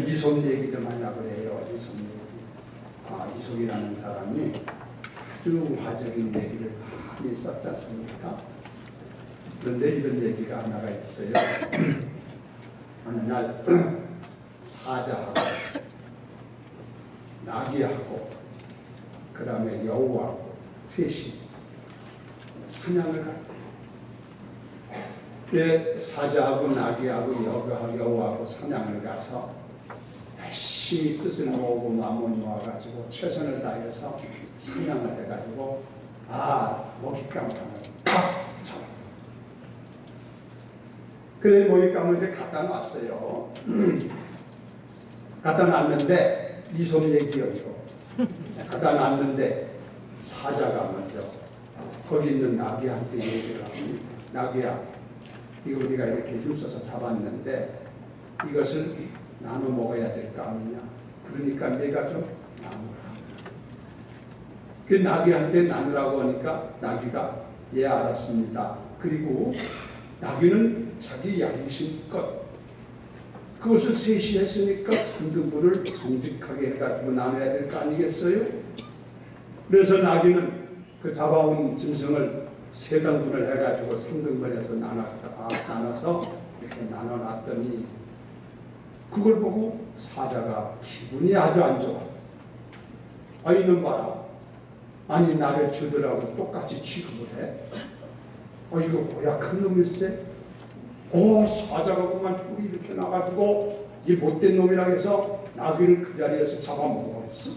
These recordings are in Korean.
이손 얘기 좀 하려고 해요. 이손 얘기. 이손이라는 사람이 아주 화적인 얘기를 많이 썼지 않습니까? 그런데 이런 얘기가 하나가 있어요. 어느 날 사자하고 나귀하고 그 다음에 여우하고 셋이 사냥을 갔대요. 사자하고 나귀하고 여우하고 사냥을 가서 열심히 뜻을 모으고 마음을 모아가지고 최선을 다해서 사냥을 해가지고 먹잇감을 딱 잡았어요. 그래 먹잇감을 이제 갖다 놨어요. 갖다 놨는데 이손 얘기요 이거. 갖다 놨는데 사자가 먼저 거기 있는 나귀한테 얘기를 합니다. 나귀야, 이거 우리가 이렇게 힘써서 잡았는데 이것을 나눠 먹어야 될 거 아니냐. 그러니까 내가 좀 나누라. 그 나귀한테 나누라고 하니까 나귀가 예 알았습니다. 그리고 나귀는 자기 양심껏 그것을 셋이 했으니까 3등분을 정직하게 해가지고 나눠야 될 거 아니겠어요? 그래서 나귀는 그 잡아온 짐승을 3등분을 해가지고 3등분해서 나눠서 이렇게 나눠놨더니 그걸 보고 사자가 기분이 아주 안 좋아. 이놈 봐라. 아니 나를 주더라고 똑같이 취급을 해. 이거 고약한 놈일세. 사자가 그만 뿔이 이렇게 나가지고 이 못된 놈이라 해서 나귀를 그 자리에서 잡아먹었어.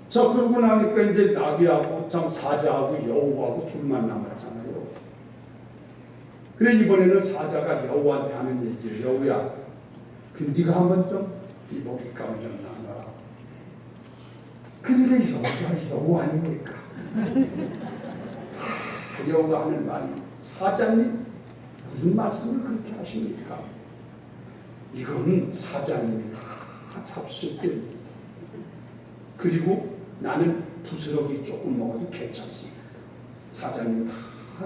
자, 그러고 나니까 이제 나귀하고 사자하고 여우하고 둘만 남았잖아요. 그래 이번에는 사자가 여우한테 하는 얘기예요. 여우야, 네가 한번 좀 이 먹잇감을 좀 나눠라. 그러니까 여우가 여우 아닙니까? 여우가 하는 말이, 사자님 무슨 말씀을 그렇게 하십니까? 이건 사자님이 다 잡수실 때입니다. 그리고 나는 부스러기 조금 먹어도 괜찮습니다. 사자님 다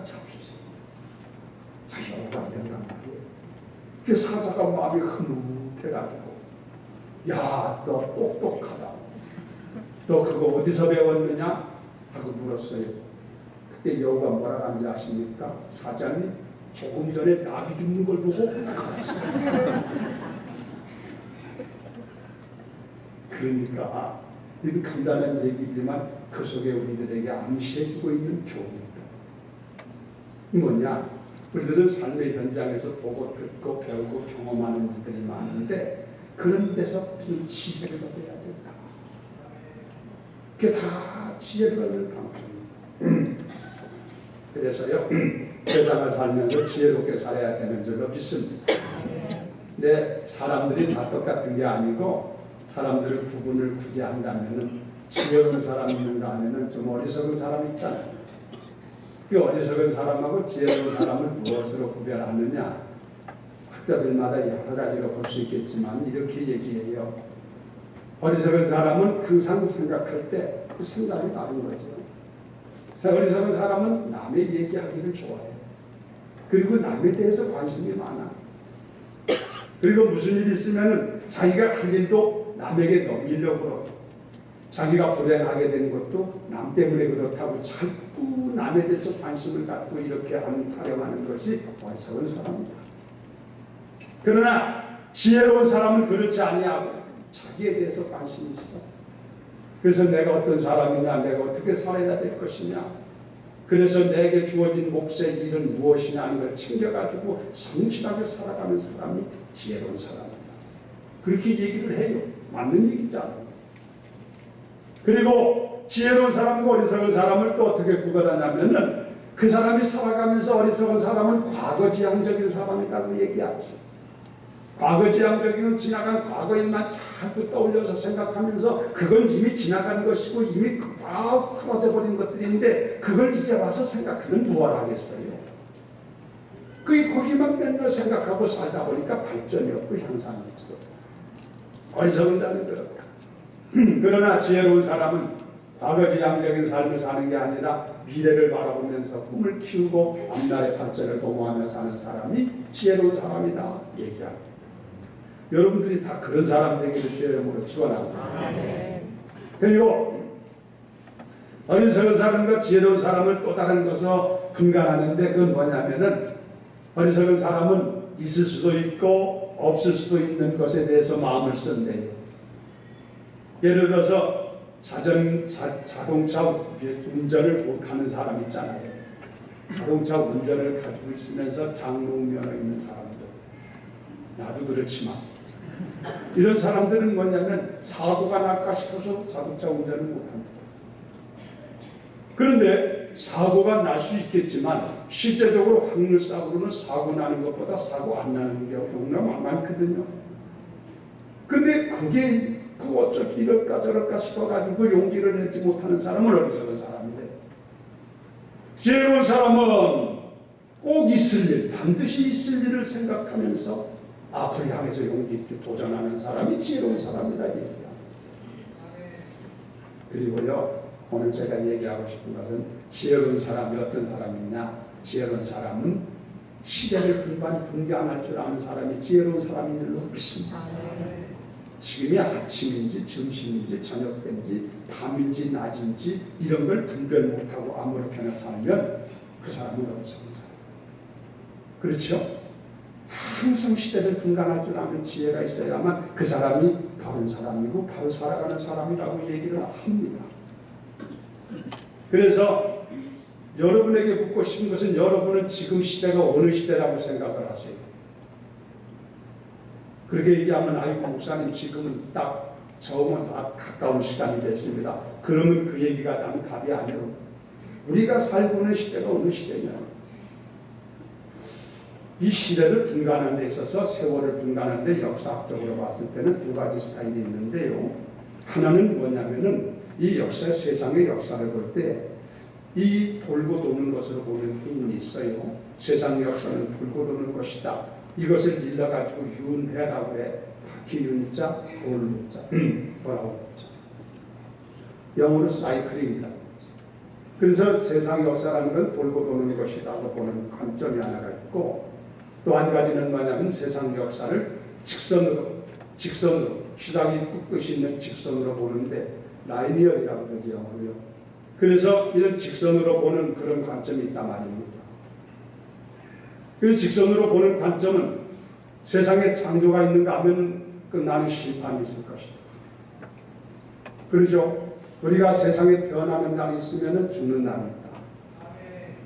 잡수세요. 여우가 된단 말이에요. 그 사자가 마음이 흐뭇해가지고, 야, 너 똑똑하다. 너 그거 어디서 배웠느냐? 하고 물었어요. 그때 여우가 뭐라고 하는지 아십니까? 사자님, 조금 전에 나귀 죽는 걸 보고 그랬어요. 그러니까 이건 간단한 얘기지만 그 속에 우리들에게 암시해주고 있는 교훈입니다. 뭐냐? 우리들은 삶의 현장에서 보고 듣고 배우고 경험하는 일들이 많은데 그런 데서 지혜를 얻어야 된다. 그게 다 지혜를 얻는 방법입니다. 그래서요, 세상을 살면서 지혜롭게 살아야 되는 줄로 믿습니다. 근데 사람들이 다 똑같은 게 아니고 사람들을 구분을 굳이 한다면은 지혜로운 사람 있는가 하면은 좀 어리석은 사람 있잖아요. 그 어리석은 사람하고 지혜로운 사람을 무엇으로 구별하느냐? 학자들마다 여러 가지로 볼 수 있겠지만 이렇게 얘기해요. 어리석은 사람은 항상 생각할 때 그 생각이 다른 거죠. 어리석은 사람은 남의 얘기하기를 좋아해. 그리고 남에 대해서 관심이 많아. 그리고 무슨 일이 있으면 자기가 할 일도 남에게 넘기려고 그러고 자기가 불행하게 된 것도 남 때문에 그렇다고 자꾸 남에 대해서 관심을 갖고 이렇게 타령하는 것이 어리석은 사람이다. 그러나 지혜로운 사람은 그렇지 아니하고 자기에 대해서 관심이 있어. 그래서 내가 어떤 사람이냐, 내가 어떻게 살아야 될 것이냐, 그래서 내게 주어진 몫의 일은 무엇이냐 하는 걸 챙겨가지고 성실하게 살아가는 사람이 지혜로운 사람이다. 그렇게 얘기를 해요. 맞는 얘기잖아요. 그리고 지혜로운 사람과 어리석은 사람을 또 어떻게 구별하냐면은 그 사람이 살아가면서 어리석은 사람은 과거지향적인 사람이라고 얘기하죠. 과거지향적인 지나간 과거에만 자꾸 떠올려서 생각하면서 그건 이미 지나간 것이고 이미 다 사라져버린 것들인데 그걸 이제 와서 생각하면 무엇 하겠어요? 거기만 맨날 생각하고 살다 보니까 발전이 없고 향상이 없어. 어리석은 자는 그렇다. 그러나 지혜로운 사람은 과거지향적인 삶을 사는 게 아니라 미래를 바라보면서 꿈을 키우고 앞날의 발전을 도모하며 사는 사람이 지혜로운 사람이다 얘기합니다. 여러분들이 다 그런 사람 되기를 주의 이름으로 축원합니다. 그리고 어리석은 사람과 지혜로운 사람을 또 다른 것으로 분간하는데 그건 뭐냐면은 어리석은 사람은 있을 수도 있고 없을 수도 있는 것에 대해서 마음을 쓴대요. 예를 들어서 자동차 운전을 못하는 사람 있잖아요. 자동차 운전을 가지고 있으면서 장롱면허 있는 사람들, 나도 그렇지만 이런 사람들은 뭐냐면 사고가 날까 싶어서 자동차 운전을 못합니다. 그런데 사고가 날 수 있겠지만 실제적으로 확률상으로는 사고 나는 것보다 사고 안 나는 경우가 많거든요. 근데 그게 어쩌지 이럴까 저럴까 싶어가지고 용기를 내지 못하는 사람은 어리석은 사람인데, 지혜로운 사람은 꼭 있을 일, 반드시 있을 일을 생각하면서 앞을 향해서 용기 있게 도전하는 사람이 지혜로운 사람이다 얘기야. 그리고요, 오늘 제가 얘기하고 싶은 것은 지혜로운 사람이 어떤 사람이냐. 지혜로운 사람은 시대를 분간할 줄 아는 사람이 지혜로운 사람인 줄로 믿습니다. 지금이 아침인지 점심인지 저녁인지 밤인지 낮인지 이런 걸 분별 못하고 아무렇게나 살면 그 사람은 어리석은 사람. 그렇죠? 항상 시대를 분간할 줄 아는 지혜가 있어야만 그 사람이 바른 사람이고 바로 살아가는 사람이라고 얘기를 합니다. 그래서 여러분에게 묻고 싶은 것은 여러분은 지금 시대가 어느 시대라고 생각을 하세요? 그렇게 얘기하면 아이고 목사님 지금은 딱 저만 가까운 시간이 됐습니다. 그러면 그 얘기가 나는 답이 아니에요. 우리가 살고 있는 시대가 어느 시대냐. 이 시대를 분간하는 데 있어서 세월을 분간하는 데 역사학적으로 봤을 때는 두 가지 스타일이 있는데요. 하나는 뭐냐면은 이 역사, 세상의 역사를 볼 때 이 돌고 도는 것으로 보는 부분이 있어요. 세상 역사는 돌고 도는 것이다. 이것을 일러가지고 윤회라고 해. 바퀴윤자, 돌문자. 뭐라고 했죠? 영어로 사이클입니다. 그래서 세상 역사라는 건 돌고 도는 것이라고 보는 관점이 하나가 있고, 또 한 가지는 뭐냐면 세상 역사를 직선으로 시작이 끝이 있는 직선으로 보는데 라이니얼이라고 그러죠, 영어로요. 그래서 이런 직선으로 보는 그런 관점이 있단 말입니다. 그 직선으로 보는 관점은 세상에 창조가 있는가 하면 끝나는 심판이 있을 것이다. 그렇죠? 우리가 세상에 태어나는 날이 있으면 죽는 날이 있다.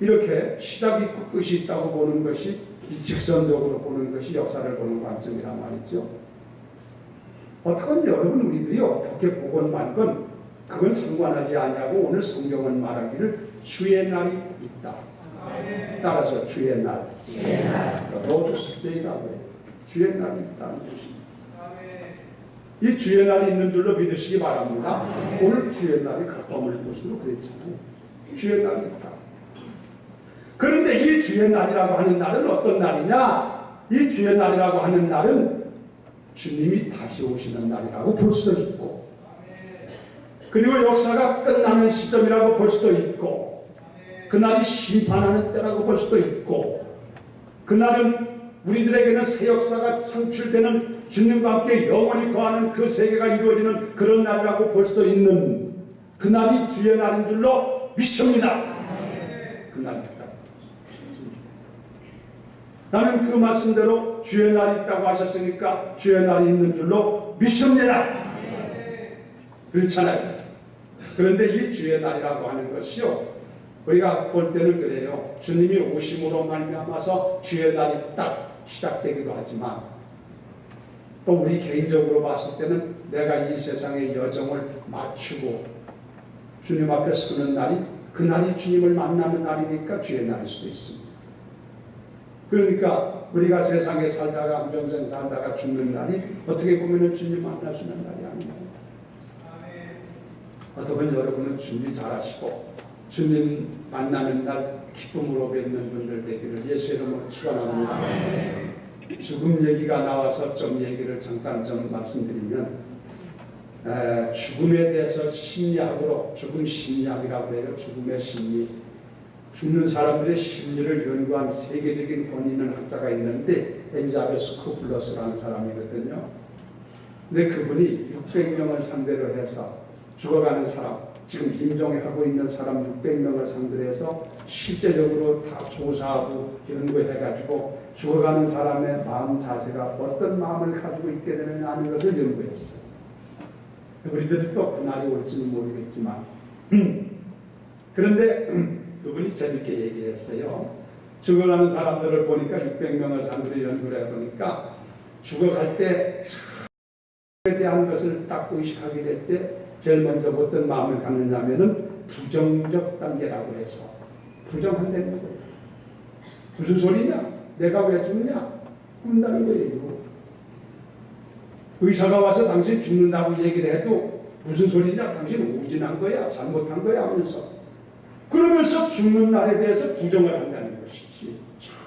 이렇게 시작이 있고 끝이 있다고 보는 것이 이 직선적으로 보는 것이 역사를 보는 관점이란 말이죠. 어떻건 여러분 우리들이 어떻게 보건 말건 그건 상관하지 않냐고 오늘 성경은 말하기를 주의 날이 있다. 따라서 주의 날, 로드스 데이라고 해요. 주의 날이 있다는 것입니다. 이 주의 날이 있는 줄로 믿으시기 바랍니다. 오늘 주의 날이 가까움을 것으로 그랬잖아요. 주의 날이 있다. 그런데 이 주의 날이라고 하는 날은 어떤 날이냐? 이 주의 날이라고 하는 날은 주님이 다시 오시는 날이라고 볼 수도 있고, 그리고 역사가 끝나는 시점이라고 볼 수도 있고, 그날이 심판하는 때라고 볼 수도 있고, 그날은 우리들에게는 새 역사가 창출되는 주님과 함께 영원히 거하는 그 세계가 이루어지는 그런 날이라고 볼 수도 있는 그날이 주의 날인 줄로 믿습니다. 그날입니다. 나는 그 말씀대로 주의 날이 있다고 하셨으니까 주의 날이 있는 줄로 믿습니다. 그렇잖아요. 그런데 이 주의 날이라고 하는 것이요, 우리가 볼 때는 그래요. 주님이 오심으로 말미암아서 주의 날이 딱 시작되기도 하지만, 또 우리 개인적으로 봤을 때는 내가 이 세상의 여정을 마치고 주님 앞에 서는 날이, 그날이 주님을 만나는 날이니까 주의 날일 수도 있습니다. 그러니까 우리가 세상에 살다가 한평생 살다가 죽는 날이 어떻게 보면 주님 만나시는 날이 아닙니다. 어떻게 여러분은 준비 잘하시고 주님 만나는 날 기쁨으로 뵙는 분들 되기를 예수 이름으로 축원합니다. 죽음 얘기가 나와서 좀 얘기를 잠깐 좀 말씀드리면, 죽음에 대해서 심리학으로 죽음 심리학이라고 해요. 죽음의 심리. 죽는 사람들의 심리를 연구한 세계적인 권위 있는 학자가 있는데 엘리자베스 쿠플러스라는 사람이거든요. 근데 그분이 600명을 상대로 해서 죽어가는 사람, 지금 임종하고 있는 사람 600명을 상대로 해서 실제적으로 다 조사하고 연구해가지고 죽어가는 사람의 마음 자세가 어떤 마음을 가지고 있게 되느냐 하는 것을 연구했어요. 우리들도 또 그날이 올지는 모르겠지만 그런데 그분이 재밌게 얘기했어요. 죽어가는 사람들을 보니까 600명을 상대로 연구를 해보니까 죽어갈 때 에 대한 것을 딱 의식하게 될 때 제일 먼저 어떤 마음을 갖느냐면은 부정적 단계라고 해서 부정한다는 거예요. 무슨 소리냐? 내가 왜 죽냐? 그런다는 거예요. 의사가 와서 당신 죽는다고 얘기를 해도 무슨 소리냐? 당신 오진한 거야, 잘못한 거야 하면서 그러면서 죽는 날에 대해서 부정을 한다는 것이지.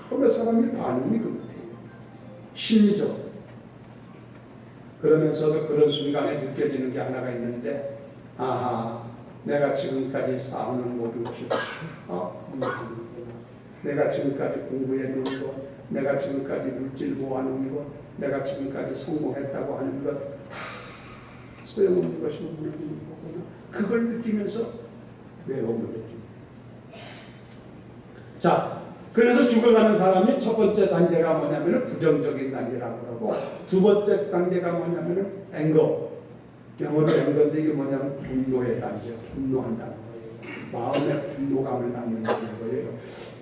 처음에 사람의 반응이 그 같아요. 심리적으로. 그러면서도 그런 순간에 느껴지는 게 하나가 있는데, 아하, 내가 지금까지 쌓아놓은 모든 것이 무너지는구나. 내가 지금까지 공부해 놓은 것, 내가 지금까지 물질 모아놓은 것, 내가 지금까지 성공했다고 하는 것, 다 소용없는 것이 무너지는 거구나. 그걸 느끼면서 외로움을 느낍니다. 자, 그래서 죽어가는 사람이 첫 번째 단계가 뭐냐면 부정적인 단계라고 그러고, 두 번째 단계가 뭐냐면 앵거, 영어로 앵거인데 이게 뭐냐면 분노의 단계, 분노한다는 거예요. 마음의 분노감을 갖는 거예요.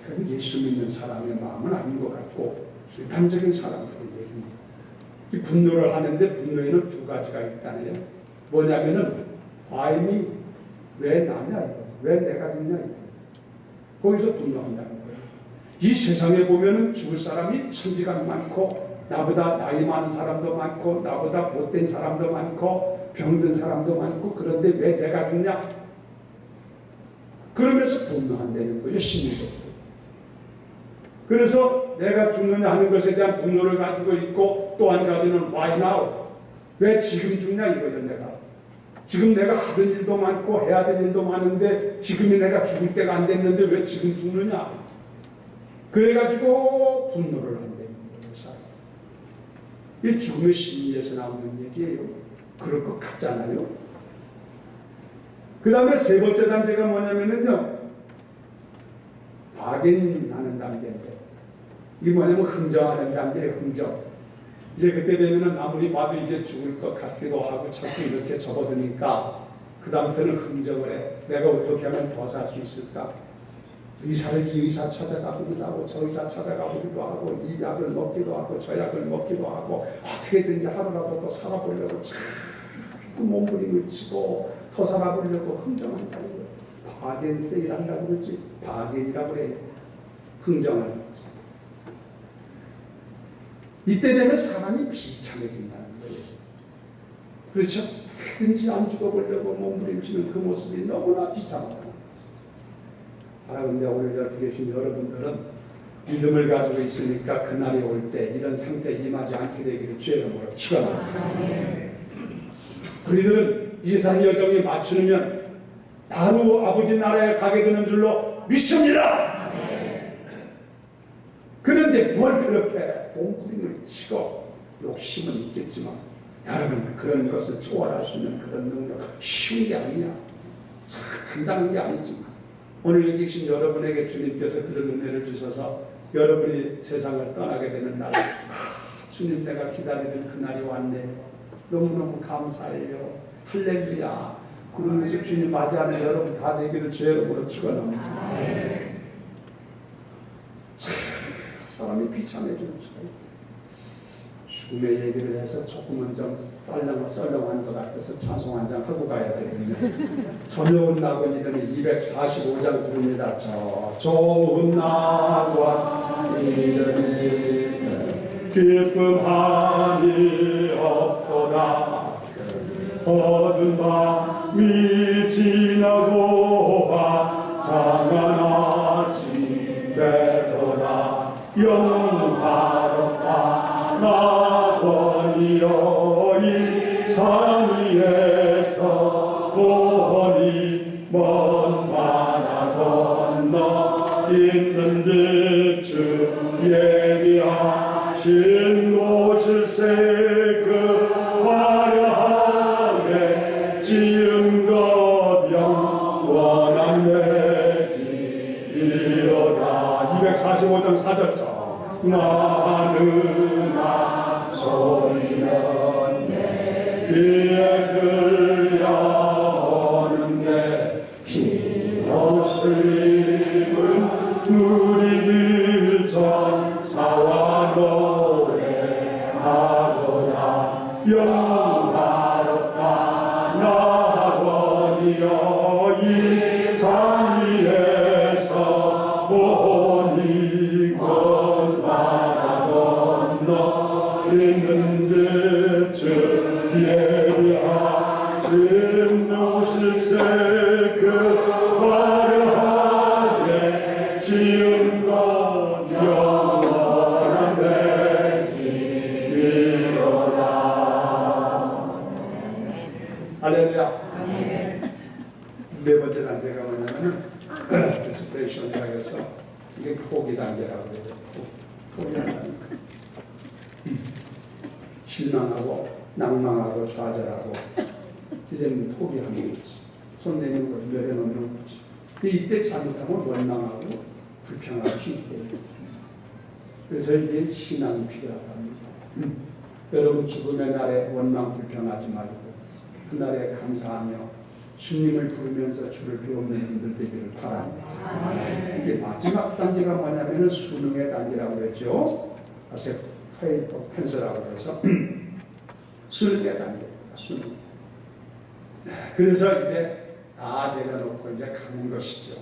그건 예수 믿는 사람의 마음은 아닌 것 같고 일반적인 사람들의 얘기입니다. 이 분노를 하는데 분노에는 두 가지가 있다네요. 뭐냐면은 why니, 왜 나냐 이거, 왜 내가 죽냐 이거. 거기서 분노한다는 거예요. 이 세상에 보면은 죽을 사람이 천지가 많고 나보다 나이 많은 사람도 많고 나보다 못된 사람도 많고 병든 사람도 많고 그런데 왜 내가 죽냐? 그러면서 분노한다는 거예요. 심리적으로. 그래서 내가 죽느냐 하는 것에 대한 분노를 가지고 있고 또 한 가지는 why now? 왜 지금 죽냐 이거예요. 내가 지금 내가 하던 일도 많고 해야 될 일도 많은데 지금이 내가 죽을 때가 안 됐는데 왜 지금 죽느냐? 그래가지고 분노를 한다는 거예요. 이게 죽음의 심리에서 나오는 얘기예요. 그럴 것 같잖아요. 그 다음에 세 번째 단계가 뭐냐면요, 박인하는 단계인데, 이게 뭐냐면 흥정하는 단계예요. 흥정. 이제 그때 되면은 아무리 봐도 이제 죽을 것 같기도 하고 자꾸 이렇게 접어드니까 그 다음부터는 흥정을 해. 내가 어떻게 하면 더 살 수 있을까? 의사를 이 의사 찾아가기도 하고 저 의사 찾아가기도 하고 이 약을 먹기도 하고 저 약을 먹기도 하고 어떻게든지 하루라도 더 살아보려고 자꾸 몸부림을 치고 더 살아보려고 흥정한다는 거예요. 바겐세일한다고 그러지. 바겐이라고 그래요. 흥정하는 거지. 이때 되면 사람이 비참해진다는 거예요. 그렇죠? 어떻게든지 안 죽어보려고 몸부림치는 그 모습이 너무나 비참하다. 그런데 오늘 여기 계신 여러분들은 믿음을 가지고 있으니까 그날이 올 때 이런 상태에 임하지 않게 되기를 주의 이름으로 축원합니다. 우리들은 이 세상 여정에 맞추면 바로 아버지 나라에 가게 되는 줄로 믿습니다. 그런데 뭘 그렇게 몸부림을 치고 욕심은 있겠지만 여러분 그런 것을 초월할 수 있는 그런 능력 쉬운 게 아니야. 간단한 게 아니지만 오늘 여기 계신 여러분에게 주님께서 그런 은혜를 주셔서 여러분이 세상을 떠나게 되는 날, 주님 내가 기다리는 그날이 왔네요. 너무너무 감사해요. 할렐루야. 그러면서 주님 맞이하는 여러분 다 되기를 주의 이름으로 축원합니다. 사람이 비참해지는 수가 죽음의 얘기를 해서 조금은 좀 썰렁한 것 같아서 찬송 한 장 하고 가야 되겠네요. 좋은 낙원이더니 245장 부릅니다. 저 좋은 낙원이더니 기쁨하니 없도다. 어두운 밤이 지나고 화창한 아침 되도다. 영화롭다 낙원이여 이 산 위에 보니 먼 바다 건너 있는 주 예비하신 곳일세 그 화려하게 지은 것 영원한 내 집이로다. 245장 4절처 나누나 소리는 내 귀에 들려오는데 흰옷을 입은 우리들 전사와 노래하고자 영화롭다 나원이여 이 산위에서 보니 건바라 건너 있는 주 예비하신 오실세 그 화려하게 지은 것 영원한 내 집이로다. 할렐루야. 네 번째 단계가 뭐냐면 디스프레이션이라고 해서 이게 포기 단계라고 해요. 포기한다는 거. 실망하고 낭망하고 좌절하고 이제는 포기하는 거지. 손 내는 거 내려놓는 거지. 이때 잘못하면 원망하고 불평할 수 있대요. 그래서 이게 신앙이 필요하답니다. 여러분 죽음의 날에 원망 불평하지 말고 그날에 감사하며 주님을 부르면서 주를 배우는 분들 되기를 바랍니다. 이게 마지막 단계가 뭐냐면 수능의 단계라고 했죠. faith of cancer라고 해서 수능의 단계입니다. 수능. 그래서 이제 다 내려놓고 이제 가는 것이죠.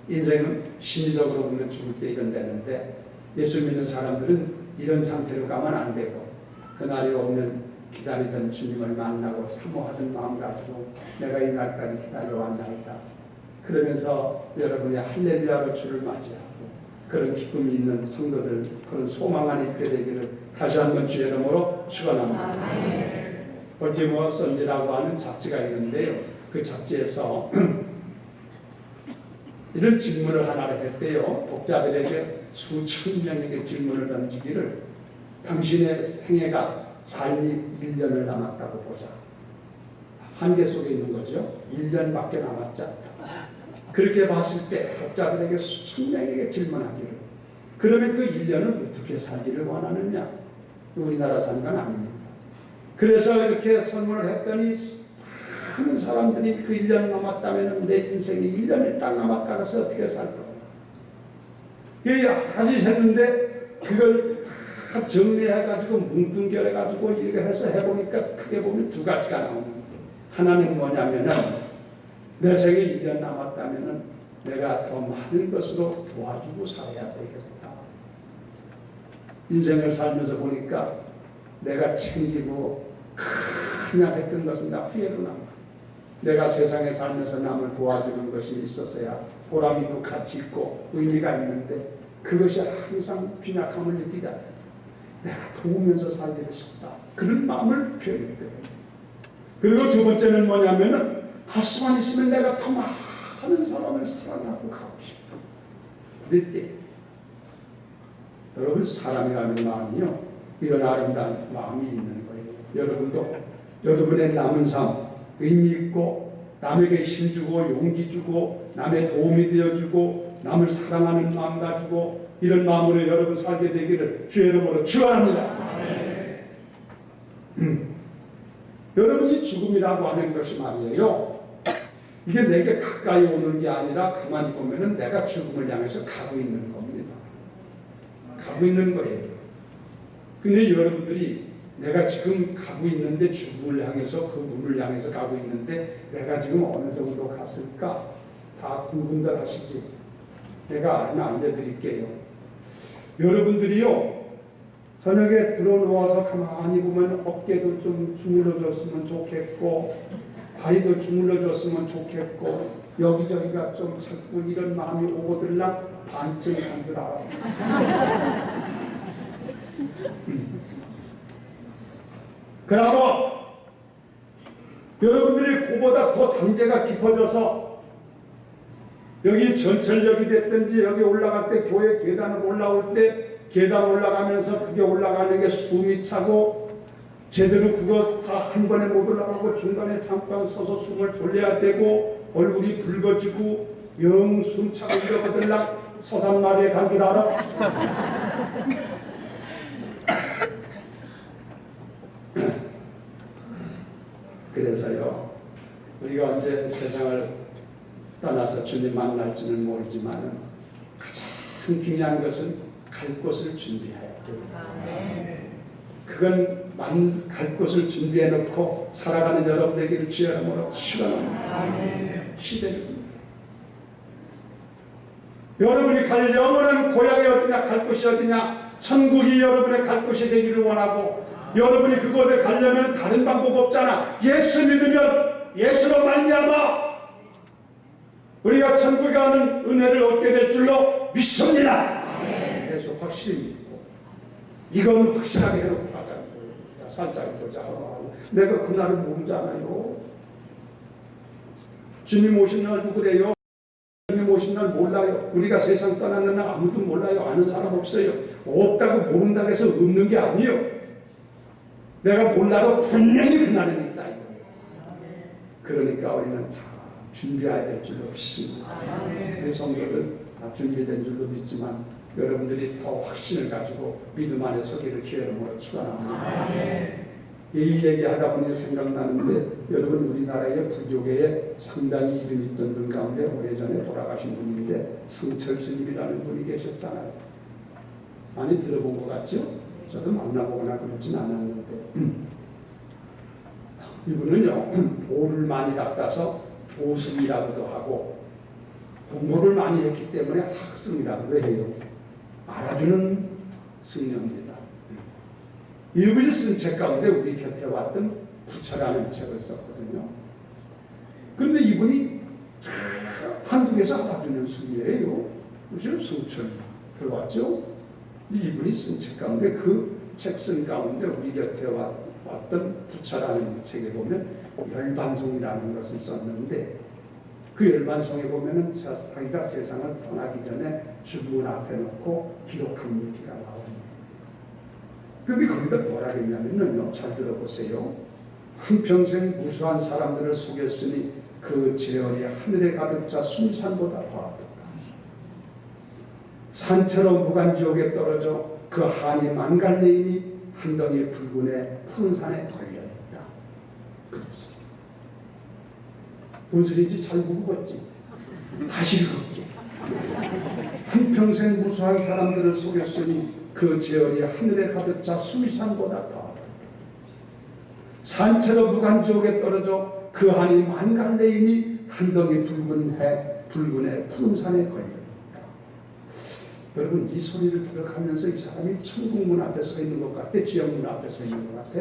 인생은 심리적으로 보면 죽을 때 이건 되는데 예수 믿는 사람들은 이런 상태로 가면 안 되고 그날이 오면 기다리던 주님을 만나고 사모하던 마음 가지고 내가 이 날까지 기다려왔나이다. 그러면서 여러분이 할렐루야로 주를 맞이하고 그런 기쁨이 있는 성도들, 그런 소망 안에 있게 되기를 다시 한번 주의 이름으로 축원합니다. 버티머 선지라고 하는 잡지가 있는데요. 그 잡지에서 이런 질문을 하나를 했대요. 독자들에게 수천 명에게 질문을 던지기를 당신의 생애가 삶이 1년을 남았다고 보자. 한계 속에 있는 거죠. 1년밖에 남았지 않다. 그렇게 봤을 때 독자들에게 수천 명에게 질문하기를 그러면 그 1년을 어떻게 살기를 원하느냐? 우리나라 사는 건 아닙니다. 그래서 이렇게 설문을 했더니 많은 사람들이 그 1년 남았다면 내 인생이 1년이 딱 남았다 그래서 어떻게 살 거야? 다시 했는데 그걸 다 정리해가지고 뭉뚱겨해가지고 이렇게 해서 해보니까 크게 보면 두 가지가 나옵니다. 하나는 뭐냐면은 내 생에 1년 남았다면은 내가 더 많은 것으로 도와주고 살아야 되겠다. 인생을 살면서 보니까 내가 챙기고 그냥 했던 것은 다 후회로 남아. 내가 세상에 살면서 남을 도와주는 것이 있었어야 보람 있고 가치 있고 의미가 있는데 그것이 항상 빈약함을 느끼잖아요. 내가 도우면서 살기를 싶다. 그런 마음을 표현했거든요. 그리고 두 번째는 뭐냐면은 할 수만 있으면 내가 더 많은 사람을 사랑하고 가고 싶다. 그때 여러분 사람이라는 마음이요 이런 아름다운 마음이 있는 거예요. 여러분도 여러분의 남은 삶 의미 있고 남에게 힘주고 용기 주고 남의 도움이 되어주고 남을 사랑하는 마음 가지고 이런 마음으로 여러분 살게 되기를 주의 이름으로 축원합니다. 여러분이 죽음이라고 하는 것이 말이에요. 이게 내게 가까이 오는 게 아니라 가만히 보면은 내가 죽음을 향해서 가고 있는 겁니다. 가고 있는 거예요. 근데 여러분들이 내가 지금 가고 있는데 죽음을 향해서 그 문을 향해서 가고 있는데 내가 지금 어느 정도 갔을까? 다 궁금들 하시지. 내가 하나 알려드릴게요. 여러분들이요 저녁에 들어놓아서 가만히 보면 어깨도 좀 주물러줬으면 좋겠고 다리도 주물러줬으면 좋겠고 여기저기가 좀 자꾸 이런 마음이 오고들랑 반쯤 간 줄 알아요. 그러고 여러분들이 그보다 더 단계가 깊어져서 여기 전철역이 됐든지 여기 올라갈 때 교회 계단을 올라올 때 계단 올라가면서 그게 올라가는 게 숨이 차고 제대로 그거 다 한 번에 못 올라가고 중간에 잠깐 서서 숨을 돌려야 되고 얼굴이 붉어지고 영 숨차고 이러거들라 서산마리에 간 줄 알아? 그래서요 우리가 언제 세상을 떠나서 주님 만날지는 모르지만 가장 중요한 것은 갈 곳을 준비해야 돼요. 그건 갈 곳을 준비해 놓고 살아가는 여러분 되기를 주의 이름으로 축원합니다. 시대를 여러분이 갈 영원한 고향이 어디냐, 갈 곳이 어디냐, 천국이 여러분의 갈 곳이 되기를 원하고 여러분이 그곳에 가려면 다른 방법 없잖아. 예수 믿으면 예수로 말미암아 우리가 천국에 가는 은혜를 얻게 될 줄로 믿습니다. 그래서 확실히 믿고 이거는 확실하게 해놓고 가자는 거예요. 살짝 보자. 내가 그날을 모르잖아요. 주님 오신 날 누구래요? 주님 오신 날 몰라요. 우리가 세상 떠나는 날 아무도 몰라요. 아는 사람 없어요. 없다고 모른다고 해서 없는 게 아니에요. 내가 몰라도 분명히 그날은 있다. 그러니까 우리는 다 준비해야 될 줄로 믿습니다. 우리 성도들 다 준비된 줄로 믿지만 여러분들이 더 확신을 가지고 믿음 안에 서기를 주의 이름으로 축원합니다. 이 얘기하다 보니 생각나는데 여러분 우리나라의 불교계에 상당히 이름 있던 분 가운데 오래전에 돌아가신 분인데 성철 스님이라는 분이 계셨잖아요. 많이 들어본 것 같죠? 저도 만나보거나 그러진 않았는데 이분은요 도를 많이 닦아서 도승이라고도 하고 공부를 많이 했기 때문에 학승이라고도 해요. 알아주는 승려입니다. 이분이 쓴 책 가운데 우리 곁에 왔던 부처라는 책을 썼거든요. 그런데 이분이 한국에서 알아주는 승려예요. 그죠? 성철 들어왔죠? 이분이 쓴 책 가운데 그 책 쓴 가운데 우리 곁에 왔던 부처라는 책에 보면 열반송이라는 것을 썼는데 그 열반송에 보면은 자기가 세상을 떠나기 전에 주문 앞에 놓고 기록한 얘기가 나옵니다. 그게 거기다 뭐라 했냐면요, 잘 들어보세요. 한평생 무수한 사람들을 속였으니 그 재언이 하늘에 가득 차 순산보다 더하다. 산처럼 무간지옥에 떨어져 그 한이 만갈래이니 한 덩이 붉은에 푸른 산에 걸려있다. 그랬어. 뭔 소리인지 잘 모르겠지. 다시 읽을게. 한평생 무수한 사람들을 속였으니 그 재언이 하늘에 가득 차 수미산보다 더하다. 산처럼 무간지옥에 떨어져 그 한이 만갈래이니 한 덩이 붉은에 푸른 산에 걸려있다. 여러분 이 소리를 들어가면서 이 사람이 천국문 앞에 서 있는 것 같아? 지옥문 앞에 서 있는 것 같아?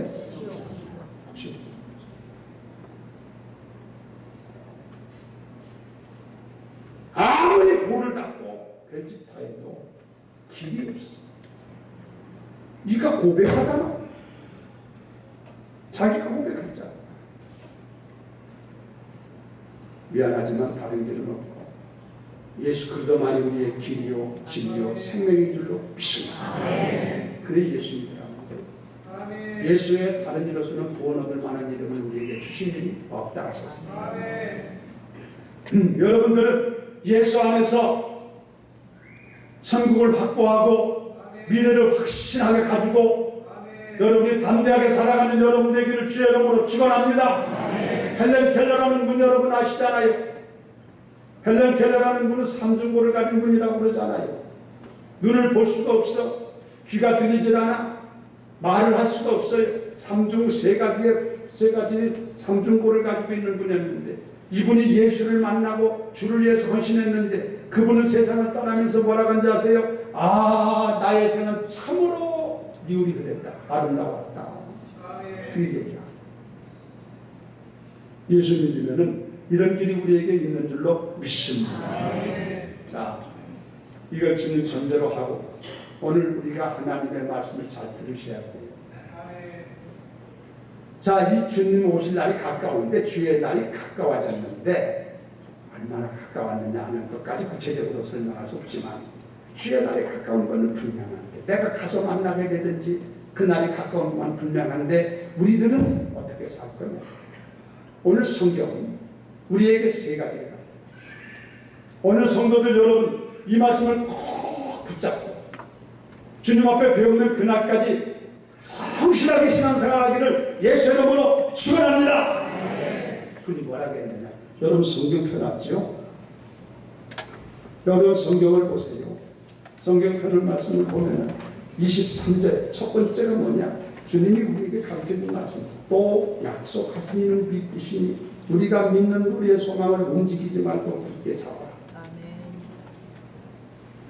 아무리 돌을 닦고 별짓 다 해도 길이 없어. 네가 고백하잖아. 자기가 고백했잖아. 미안하지만 다른 길은 없고 예수 그리스도만이 우리의 길이요 진리요 생명인 줄로 믿습니다. 그래 예수 믿으라는 거예요. 예수의 다른 이로서는 구원 얻을 만한 이름을 우리에게 주신 일이 없다 하셨습니다. 여러분들은 예수 안에서 천국을 확보하고 미래를 확실하게 가지고 여러분이 담대하게 살아가는 여러분 되기를 주의 이름으로 축원합니다. 헬렌 켈러라는 분 여러분 아시잖아요. 헬렌 켈러라는 분은 삼중고를 가진 분이라고 그러잖아요. 눈을 볼 수가 없어. 귀가 들리질 않아. 말을 할 수가 없어요. 세 가지 삼중고를 가지고 있는 분이었는데 이분이 예수를 만나고 주를 위해서 헌신했는데 그분은 세상을 떠나면서 뭐라고 한지 아세요? 아, 나의 생은 참으로 리울이 그랬다. 아름다웠다. 그 얘기야. 예수 믿으면은 이런 길이 우리에게 있는 줄로 믿습니다. 자, 이걸 주는 전제로 하고 오늘 우리가 하나님의 말씀을 잘 들으셔야 돼요. 자, 이 주님 오실 날이 가까운데 주의 날이 가까워졌는데 얼마나 가까웠느냐 하는 것까지 구체적으로 설명할 수 없지만 주의 날이 가까운 것은 분명한데 내가 가서 만나게 되든지 그 날이 가까운 건 분명한데 우리들은 어떻게 살 거냐. 오늘 성경은 우리에게 세 가지가 있습니다. 오늘 성도들 여러분 이 말씀을 꼭 붙잡고 주님 앞에 배우는 그날까지 성실하게 신앙생활하기를 예수 이름으로 축원합니다. 그분이 뭐라고 했느냐. 여러분 성경 펴놨죠? 여러분 성경을 보세요. 성경 펴는 말씀을 보면 23절 첫 번째가 뭐냐. 주님이 우리에게 가르쳐준 말씀. 또 약속하신 이는 믿으시니 우리가 믿는 우리의 소망을 움직이지 말고 굳게 잡아라.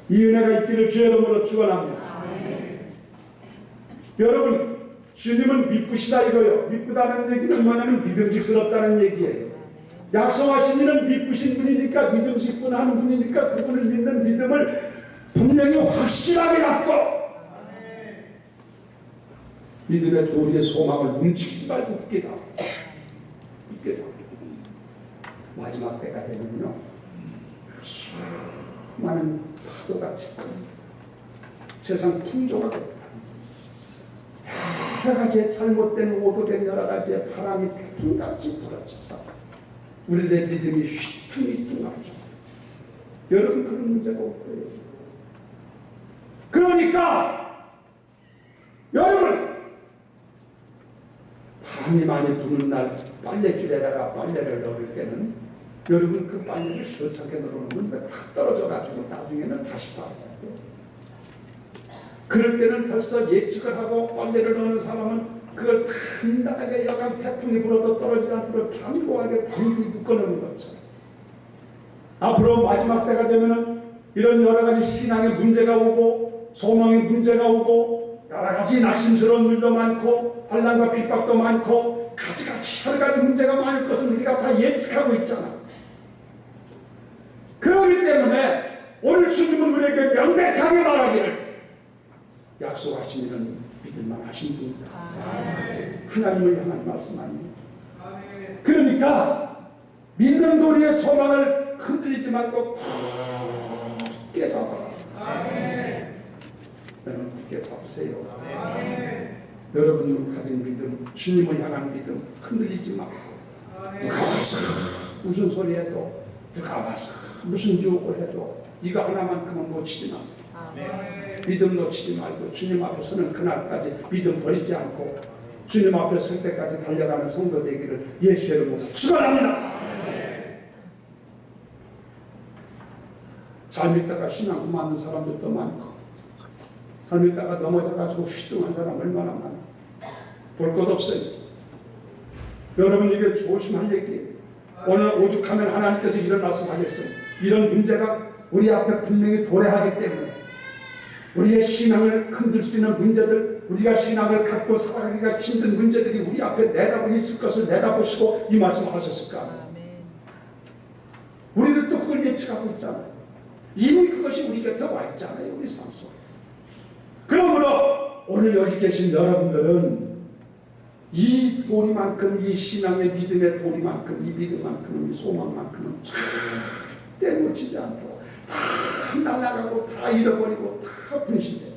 이 은혜가 있기를 주의 이름으로 축원합니다. 여러분 주님은 믿으시다 이거요. 믿다는 얘기는 뭐냐면 믿음직스럽다는 얘기예요. 약속하신 이는 믿으신 분이니까 믿음직분 하는 분이니까 그분을 믿는 믿음을 분명히 확실하게 갖고 믿음의 도리의 소망을 움직이지 말고 굳게 잡고 마지막 때가 되면요 수많은 파도같이 세상 풍조가 됩니다. 여러 가지의 잘못된 오도된 여러 가지의 바람이 태풍같이 불어쳐서 우리들의 믿음이 휘퉁휘퉁하죠. 여러분 그런 문제가 없고요. 그러니까 여러분 바람이 많이 부는 날 빨래줄에다가 빨래를 넣을 때는 여러분 그 빨래를 세차게 넣어놓으면 다 떨어져가지고 나중에는 다시 빨아야 돼요. 그럴 때는 벌써 예측을 하고 빨래를 넣는 사람은 그걸 간단하게 여간 태풍이 불어도 떨어지지 않도록 견고하게 굳이 묶어놓는 것처럼 앞으로 마지막 때가 되면은 이런 여러 가지 신앙의 문제가 오고 소망의 문제가 오고 여러 가지 낙심스러운 일도 많고 환난과 핍박도 많고 가지가지 여러 가지 문제가 많을 것을 우리가 다 예측하고 있잖아. 그렇기 때문에 오늘 주님은 우리에게 명백하게 말하기를 약속하신 이는 믿을만 하신 분이다. 하나님을 향한 말씀 아닙니까? 그러니까 믿는 도리의 소망을 흔들리지 말고 굳게 잡아라. 여러분 굳게 잡으세요. 여러분 가진 믿음, 주님을 향한 믿음 흔들리지 말고 누가 와서 무슨 소리 해도 누가 와서 무슨 유혹을 해도 이거 하나만큼은 놓치지 마. 믿음 놓치지 말고 주님 앞에 서는 그날까지 믿음 버리지 않고 주님 앞에 설 때까지 달려가는 성도 되기를 예수의 이름으로 축원합니다. 잘 믿다가 신앙 그만둔 사람들도 많고 잘 믿다가 넘어져가지고 휘뚱한 사람 얼마나 많아. 볼 것 없어요. 여러분 이게 조심할 얘기예요. 오늘 오죽하면 하나님께서 이런 말씀하겠어요. 이런 문제가 우리 앞에 분명히 도래하기 때문에 우리의 신앙을 흔들 수 있는 문제들, 우리가 신앙을 갖고 살아가기가 힘든 문제들이 우리 앞에 내다보고 있을 것을 내다보시고 이 말씀을 하셨을까? 우리들도 그걸 예측하고 있잖아요. 이미 그것이 우리 곁에 와 있잖아요. 우리 삶 속에. 그러므로 오늘 여기 계신 여러분들은 이 도리만큼, 이 신앙의 믿음의 도리만큼, 이 믿음만큼, 이 소망만큼은 절대 놓치지 않고 다 날아가고 다 잃어버리고 다 분신돼요.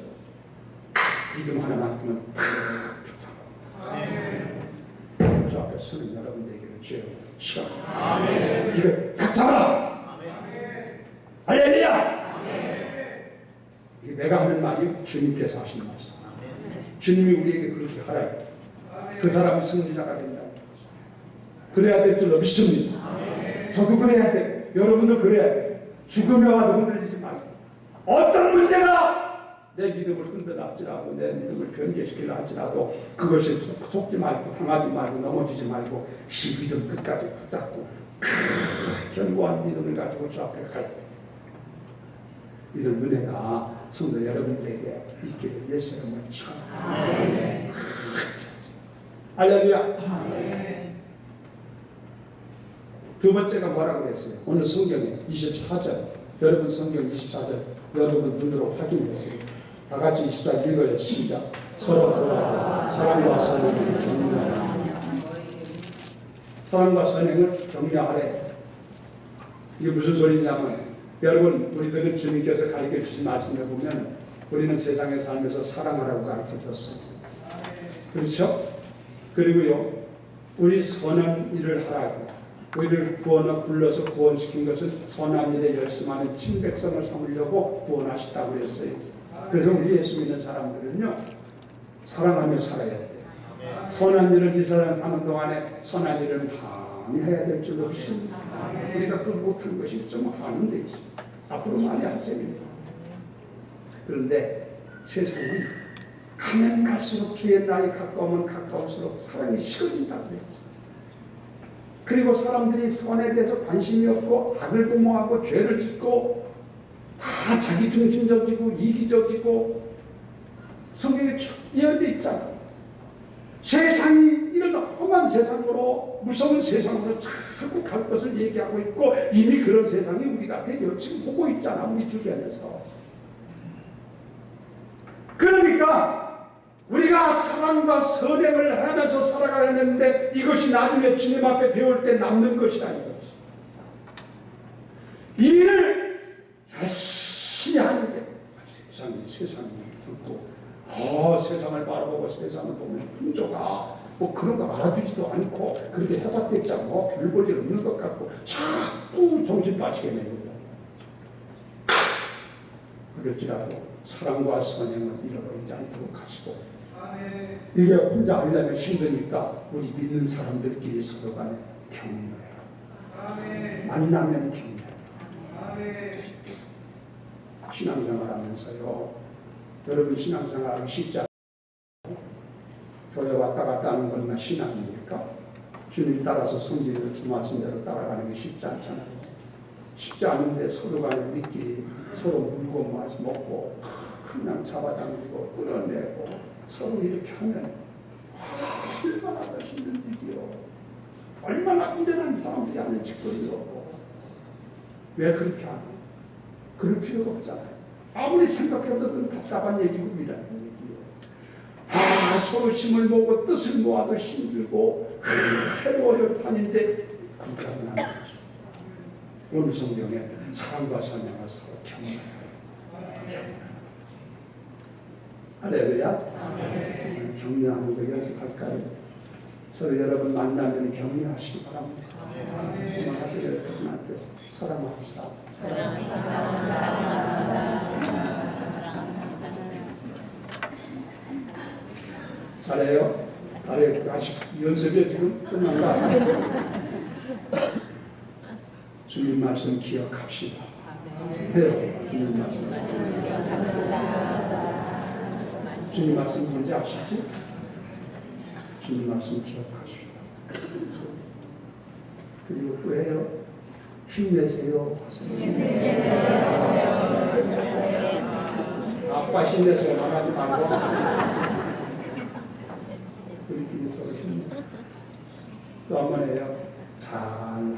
믿음 하나만큼은 다 붙잡아. 저 앞에 서는 여러분들에게는 죄를 치라. 이걸 다 잡아라. 할렐루야. 내가 하는 말이 주님께서 하시는 말씀. 주님이 우리에게 그렇게 하라. 그 사람이 승리자가 된다. 그래야 될 줄로 믿습니다. 저도 그래야 돼. 여러분도 그래야 돼. 죽음에 와도 흔들리지 말고 어떤 문제가 내 믿음을 흔들할지라도 내 믿음을 변개시키려 할지라도 그것이 속지 말고 상하지 말고 넘어지지 말고 이 믿음 끝까지 붙잡고 견고한 믿음을 가지고 주 앞에 갈 때 이런 은혜가 성도 여러분들에게 있기를 예수 이름으로 축원합니다. 할렐루야. 두 번째가 뭐라고 했어요? 오늘 성경에 24절 여러분 성경 24절 여러분 눈으로 확인했어요. 다 같이 24절 읽어요. 시작. 서로 돌아와 사랑과 사랑을 전하라. 사랑과 선행을 격려하래. 이게 무슨 소리냐면, 여러분, 우리들은 주님께서 가르쳐 주신 말씀을 보면 우리는 세상에 살면서 사랑하라고 가르쳐 줬어요. 그렇죠? 그리고요, 우리 선한 일을 하라고, 우리를 불러서 구원시킨 것은 선한 일에 열심하는 친백성을 삼으려고 구원하셨다고 그랬어요. 그래서 우리 예수 믿는 사람들은요, 사랑하며 살아야 돼요. 선한 일을 이 세상 사는 동안에 선한 일을 많이 해야 될 줄 믿습니다. 우리가 그걸 못한 것이 좀 하는 데지. 앞으로 많이 하세요. 그런데 세상은 가면 갈수록 주의 날이 가까우면 가까울수록 사랑이 식어진다고 그랬어요. 그리고 사람들이 선에 대해서 관심이 없고 악을 도모하고 죄를 짓고 다 자기 중심적이고 이기적이고, 성경에 예언되어 있잖아요. 세상이 이런 험한 세상으로, 무서운 세상으로 자꾸 갈 것을 얘기하고 있고, 이미 그런 세상이 우리 앞에 지금 보고 있잖아, 우리 주변에서. 그러니까 우리가 사랑과 선행을 하면서 살아가야 하는데, 이것이 나중에 주님 앞에 배울 때 남는 것이라는 거죠. 이 일을 열심히 하는데 세상이 듣고, 세상을 바라보고 세상을 보면 풍조가 그런 거 알아주지도 않고, 그렇게 해봤댔자 별 볼 일 없는 것 같고 자꾸 정신 빠지게 됩니다. 그럴지라도 사랑과 선행을 잃어버리지 않도록 하시고, 이게 혼자 하려면 힘드니까 우리 믿는 사람들끼리 서로 간에 격려해라. 만나면 격려해라. 신앙생활 하면서요, 여러분 신앙생활하기 쉽지 않아요. 교회 왔다 갔다 하는 건 신앙입니까? 주님 따라서 성질을 주 말씀대로 따라가는 게 쉽지 않잖아요. 쉽지 않은데 서로 간에 우리끼리 서로 물고 먹고 그냥 잡아당기고 끌어내고 서로 이렇게 하면 얼마나 더 힘든 일이요. 얼마나 부대한 사람들이 하는 짓거리요. 왜 그렇게 하나? 그럴 필요가 없잖아요. 아무리 생각해도 그건 답답한 얘기고 미라는 얘기예요. 서로 힘을 모으고 뜻을 모아도 힘들고 해도 어려울 판인데 그렇게 하면 안 되죠. 오늘 성경에 사랑과 선행을 서로 격려해요. 할렐루야. 격려하는 거 연습할까요? 서로 여러분 만나면 격려하시기 바랍니다. 그만하세요. 여러분한테 사랑합시다. 잘해요? 잘해요. 아직 연습이 지금 끝난다. 주님 말씀 기억합시다. 해요. 주님 말씀. 주님 말씀 뭔지 아시지? 주님 말씀 기억하십시다. 그리고 또 해요. 힘내세요. 아빠 힘내세요. 말하지 말고. 우리끼리 서로 힘내세요. 또 한 번 해요. 잘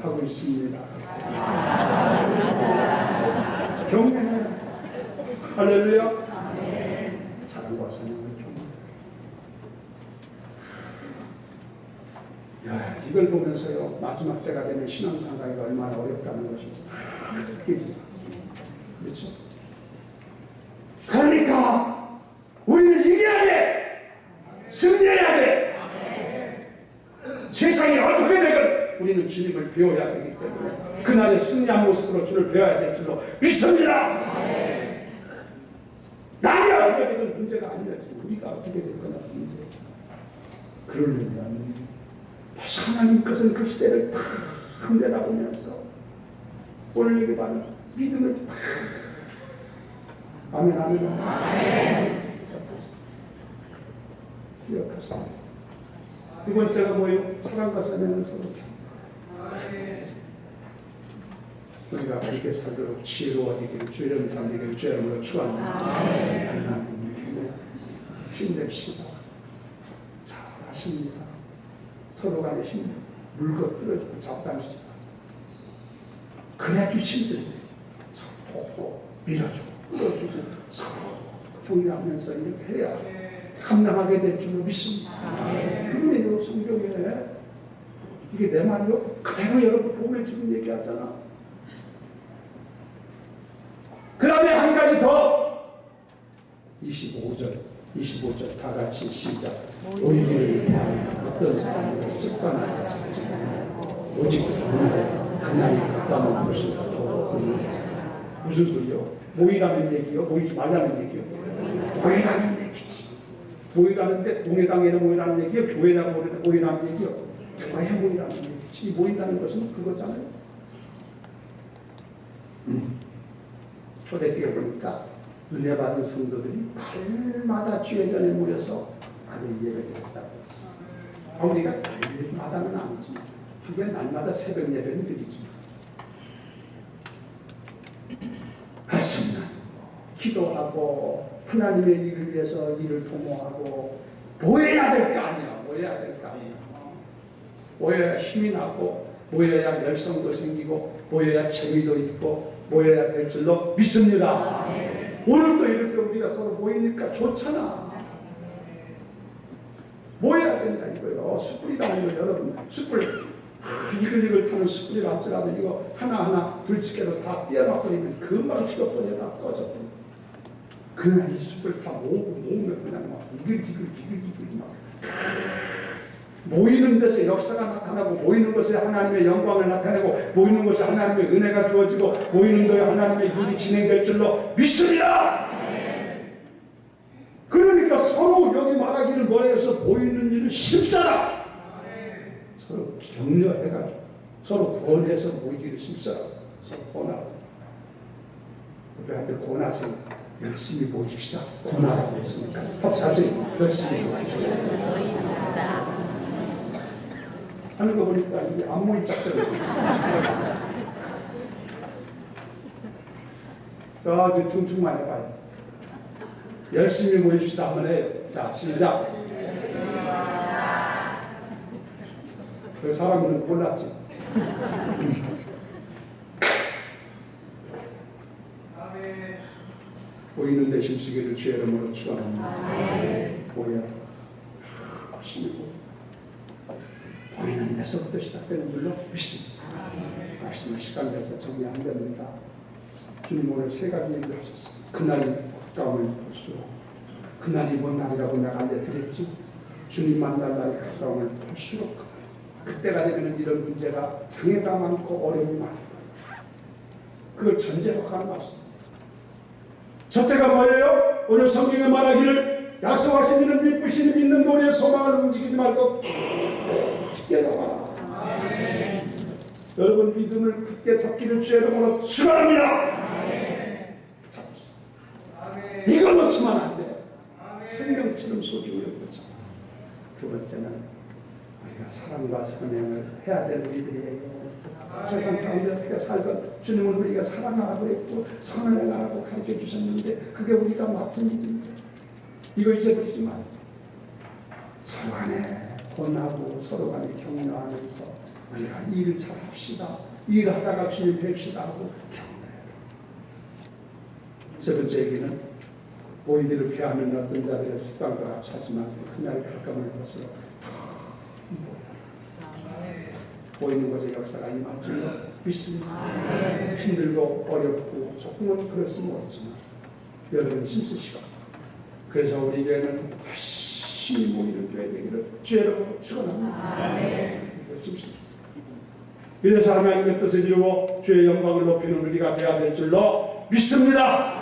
하고 있습니다. 격려해요. 할렐루야. 사랑과 선행을 야, 이걸 보면서요, 마지막 때가 되면 신앙생활이 얼마나 어렵다는 것이 느껴지죠. 그렇죠? 그러니까 우리는 이겨야 돼. 승리해야 돼. 세상이 어떻게 되건 우리는 주님을 배워야 되기 때문에 그날의 승리한 모습으로 주를 배워야 될 줄로 믿습니다. 남이 어떻게 되건 문제가 아니라 우리가 어떻게 되거나 문제예요. 그러려면 하나님 것은 그 시대를 다 내다보면서 오늘 예배하는 믿음을 다 아멘 아멘 기억하세요. 두 번째가 뭐예요? 사랑과 선행을 서로 우리가 그렇게 살도록 지혜로워지기를 주의 삶이기를 주의 이름으로 축원합니다. 하나님 힘냅시다. 잘하십니다. 서로 간에 힘 물고 끌어주고 잡담시죠. 그래야 힘들게 서로 돕고 밀어주고 끌어주고 서로 동의하면서 이렇게 해야 감당하게 될 줄로 믿습니다. 그러네요. 성경에 이게 내 말이요? 그대로 여러분 보면 지금 얘기하잖아. 그 다음에 한 가지 더 25절 다 같이 시작. 오히려 어떤 사람의 습관을 가지고 오직 그날이 가까운 무슨 무슨 소리요? 모이라는 얘기요? 모이지 말라는 얘기요? 모이라는 얘기지. 모이라는데 공회당에는 모이라는 얘기요? 교회당 모이라는 얘기요? 교회에 모이라는 얘기지. 모인다는 것은 그거잖아요. 초대교회 보니까 은혜 받은 성도들이 달마다 주의 전에 모여서 아들 예배드렸다고 했어요. 우리가 달마다는 아니지만 그게 날마다 새벽 예배는 드리지만 하지만 기도하고 하나님의 일을 위해서 일을 도모하고 모여야 될 거 아니야. 모여야 될 거 아니야. 모여야 힘이 나고 모여야 열성도 생기고 모여야 재미도 있고 모여야 될 줄로 믿습니다. 오늘도 이렇게 우리가 서로 모이니까 좋잖아. 모여야 된다 이거요. 숯불이라는 거 여러분 숯불 이글이글 타는 숯불이 같지라도 이거 하나하나 불집게로 다 떼어놔버리면 금방 식어버려 다 꺼져버려. 그날 이 숯불 다 모으면 그냥 막 이글이글 막 모이는 데서 역사가 나타나고 모이는 것에 하나님의 영광을 나타내고 모이는 것에 하나님의 은혜가 주어지고 모이는 것에 하나님의 일이 진행될 줄로 믿습니다. 그러니까 서로 여기 말하기를 뭐래서 모이는 일을 힘써라. 서로 격려해가지고 서로 권해서 모이기를 힘써라. 서로 권하고 우리한테 권하세요. 열심히 모입시다. 권하라고 했으니까 법사세요. 열심히 모입시다. 하는 거 보니까 이게 안 모인 짝들. 저 중충만 해봐요. 열심히 모입시다 한번 해요. 자, 시작. 그 사람은 몰랐지. 보이는 데 힘쓰기를 주의 이름으로 축원합니다. 보여. 열심히 보이는 데서부터 시작되는 줄로 믿습니다. 말씀을 시간 내서 정리 안 됩니다. 주님 오늘 세 가지 얘기를 하셨습니다. 그날이 가까움을 볼수록 그날이 뭔 날이라고 내가 알려드렸지. 주님 만날 날이 가까움을 볼수록 그때가 되면 이런 문제가 장애가 많고 어려움이 많을 거예요. 그걸 전제로 가는 말씀입니다. 첫째가 뭐예요? 오늘 성경에 말하기를 약속하신 이는 믿으시는 믿는 도리의 소망을 움직이지 말고 굳게 잡아라. 여러분 믿음을 굳게 잡기를 주의 이름으로 축원합니다. 이걸 놓치면 안 돼. 생명처럼 소중히 여기자. 두 번째는 우리가 사랑과 사명을 해야 될 우리들이에요. 세상 사람들이 어떻게 살건 주님은 우리가 사랑하라고 했고 선을 행하라고 가르쳐 주셨는데 그게 우리가 맡은 일입니다. 이거 잊어버리지 말고 서로 간에 권하고 서로 간에 격려하면서 우리가 일을 잘 합시다. 일하다가 주님 뵙시다 하고 격려해요. 세 번째 얘기는 모이기를 피하는 어떤 자들의 습관과 같이 하지만 그날 가까움을 볼수록 보이는 것의 역사가 임할 줄로 믿습니다. 힘들고 어렵고 조금은 그럴수는 없지만 여러분 힘쓰시고 그래서 우리 교회는 열심히 모이는 교회 되기를 주의 이름으로 축원합니다. 이래서 하나님의 뜻을 이루고 주의 영광을 높이는 우리가 되어야 될 줄로 믿습니다.